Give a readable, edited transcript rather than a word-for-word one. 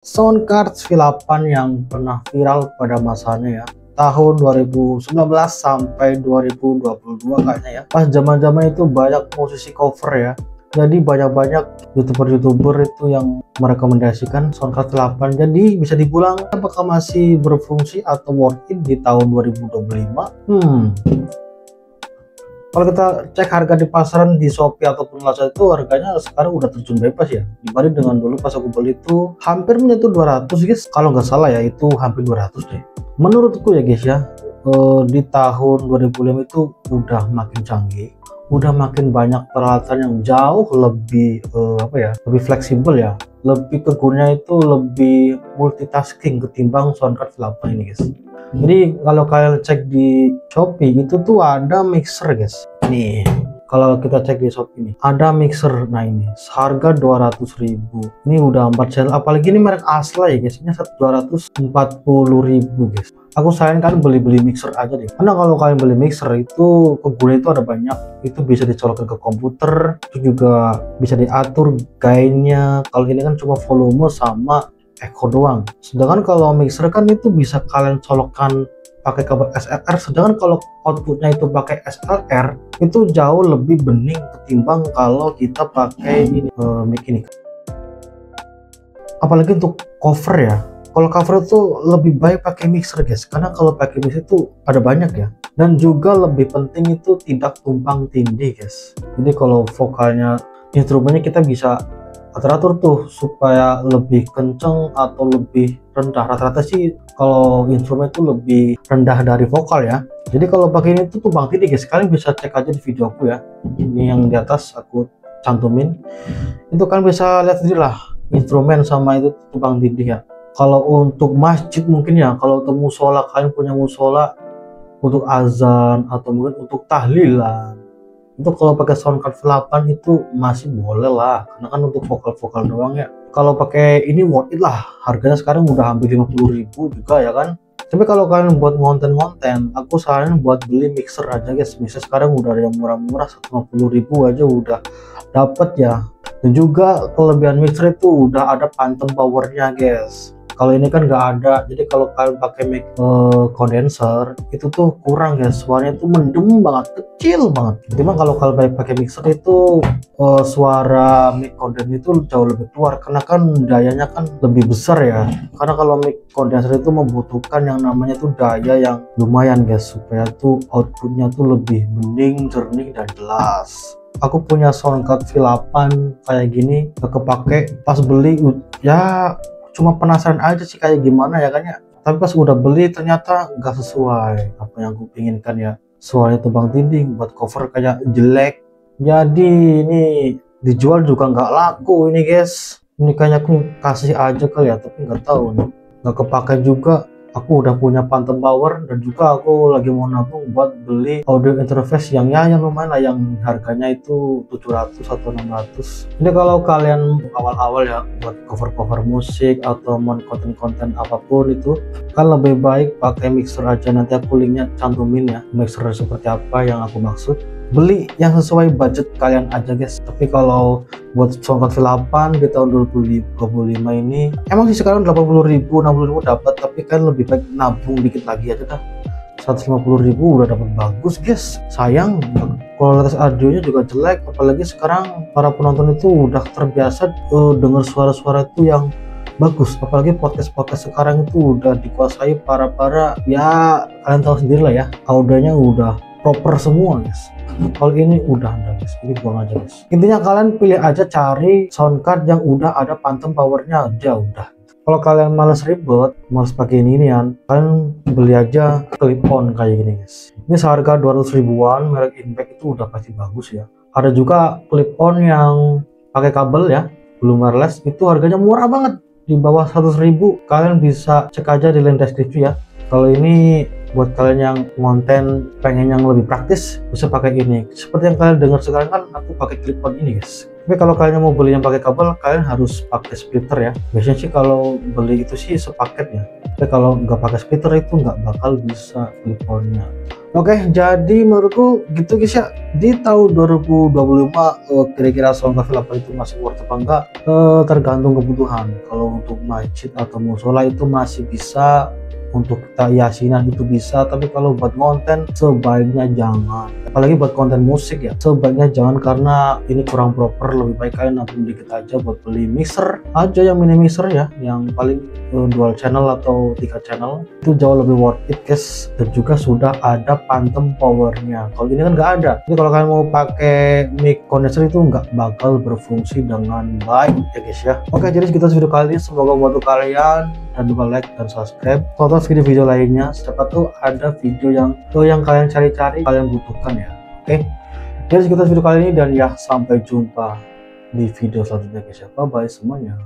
Soundcard V8 yang pernah viral pada masanya ya, tahun 2019 sampai 2022 kayaknya ya. Pas zaman-zaman itu banyak musisi cover ya. Jadi banyak-banyak youtuber itu yang merekomendasikan Soundcard V8. Jadi bisa dibilang apakah masih berfungsi atau worth it di tahun 2025? Kalau kita cek harga di pasaran di Shopee ataupun Lazada itu harganya sekarang udah terjun bebas ya, dibanding dengan dulu pas aku beli itu hampir menyentuh 200 guys, kalau nggak salah ya, itu hampir 200 deh menurutku ya guys ya. Di tahun 2005 itu udah makin canggih, udah makin banyak peralatan yang jauh lebih lebih fleksibel ya, lebih kegunaannya itu lebih multitasking ketimbang Soundcard V8 ini guys. Jadi kalau kalian cek di Shopee itu tuh ada mixer guys. Nih, kalau kita cek di Shopee nih, ada mixer. Nah ini harga 200.000. Ini udah 4 channel, apalagi ini merek Asla ya guys. Ini 240.000 guys. Aku sarankan beli mixer aja deh. Karena kalau kalian beli mixer itu kegunaan itu ada banyak. Itu bisa dicolokkan ke komputer, itu juga bisa diatur gainnya. Kalau ini kan cuma volume sama echo doang. Sedangkan kalau mixer kan itu bisa kalian colokkan pakai kabel XLR. Sedangkan kalau outputnya itu pakai SLR itu jauh lebih bening ketimbang kalau kita pakai ini mic ini. Apalagi untuk cover ya. Kalau cover itu lebih baik pakai mixer guys, karena kalau pakai mixer itu ada banyak ya, dan juga lebih penting itu tidak tumpang tindih guys. Jadi kalau vokalnya, instrumennya kita bisa atur-atur tuh supaya lebih kenceng atau lebih rendah. Rata-rata sih kalau instrumen itu lebih rendah dari vokal ya. Jadi kalau pakai ini tuh tumpang tindih guys. Kalian bisa cek aja di video aku ya, ini yang di atas aku cantumin, itu kan bisa lihat sendiri lah instrumen sama itu tumpang tindih ya. Kalau untuk masjid mungkin ya, kalau untuk musola, kalian punya musola untuk azan atau mungkin untuk tahlilan, itu kalau pakai Soundcard V8 itu masih boleh lah, karena kan untuk vokal-vokal doang ya. Kalau pakai ini worth it lah, harganya sekarang udah hampir 50.000 juga ya kan. Tapi kalau kalian buat konten-konten, aku saranin buat beli mixer aja guys. Mixer sekarang udah ada yang murah-murah, 150.000 aja udah dapet ya. Dan juga kelebihan mixer itu udah ada phantom powernya guys. Kalau ini kan nggak ada, jadi kalau kalian pakai mic condenser itu tuh kurang guys, suaranya tuh mendem banget, kecil banget. Cuma kalau kalian pakai mixer itu suara mic condenser itu jauh lebih keluar, karena kan dayanya kan lebih besar ya. Karena kalau mic condenser itu membutuhkan yang namanya tuh daya yang lumayan guys, supaya tuh outputnya tuh lebih bening, jernih, dan jelas. Aku punya Soundcard V8 kayak gini, gak kepake. Pas beli ya cuma penasaran aja sih kayak gimana ya kan ya, tapi pas udah beli ternyata nggak sesuai apa yang aku pinginkan ya. Suaranya tumpang tindih, buat cover kayak jelek, jadi ini dijual juga nggak laku ini guys. Ini kayaknya aku kasih aja kali ya, tapi nggak tahu nih, nggak kepake juga. Aku udah punya phantom power, dan juga aku lagi mau nabung buat beli audio interface yang lumayan lah, yang harganya itu 700 atau 600. Jadi kalau kalian awal-awal ya buat cover-cover musik atau mau konten-konten apapun itu, kan lebih baik pakai mixer aja. Nanti aku linknya cantumin ya, mixer seperti apa yang aku maksud. Beli yang sesuai budget kalian aja guys. Tapi kalau buat Soundcard V8 di tahun 2025 ini emang sih sekarang 80.000 60.000 dapat, tapi kan lebih baik nabung dikit lagi aja dah. 150.000 udah dapat bagus guys. Sayang kualitas audionya juga jelek, apalagi sekarang para penonton itu udah terbiasa dengar suara-suara itu yang bagus. Apalagi podcast sekarang itu udah dikuasai para ya kalian tahu sendiri lah ya, audionya udah proper semua guys. Kalau ini udah ada guys, ini buang aja guys. Intinya kalian pilih aja, cari soundcard yang udah ada phantom powernya aja udah. Kalau kalian males ribet, males pakai inian, kalian beli aja clip on kayak gini guys. Ini seharga 200 ribuan, merek Impact itu udah pasti bagus ya. Ada juga clip on yang pakai kabel ya, belum wireless, itu harganya murah banget, di bawah 100.000. Kalian bisa cek aja di link deskripsi ya. Kalau ini buat kalian yang konten pengen yang lebih praktis, bisa pakai ini. Seperti yang kalian dengar sekarang kan aku pakai clip on ini guys. Tapi kalau kalian mau beli yang pakai kabel, kalian harus pakai splitter ya. Biasanya sih kalau beli itu sih sepaketnya. Tapi kalau nggak pakai splitter itu nggak bakal bisa clip-onnya. Oke, jadi menurutku gitu guys ya. Di tahun 2025 kira-kira sound cafe 8 itu masih worth apa enggak? Tergantung kebutuhan. Kalau untuk masjid atau musola itu masih bisa, untuk kita yasinan itu bisa, tapi kalau buat konten sebaiknya jangan, apalagi buat konten musik ya, sebaiknya jangan karena ini kurang proper. Lebih baik kalian nabung dikit aja buat beli mixer aja, yang mini mixer ya, yang paling dual channel atau 3 channel, itu jauh lebih worth it guys, dan juga sudah ada phantom powernya. Kalau ini kan nggak ada. Jadi kalau kalian mau pakai mic condenser itu nggak bakal berfungsi dengan baik ya guys ya. Oke, jadi segitu video kali ini, semoga membantu kalian, dan lupa like dan subscribe. Tonton video-video lainnya, siapa tuh ada video yang kalian cari-cari, kalian butuhkan ya. Oke, jadi sekitar video kali ini, dan ya sampai jumpa di video selanjutnya guys ya. Bye bye semuanya.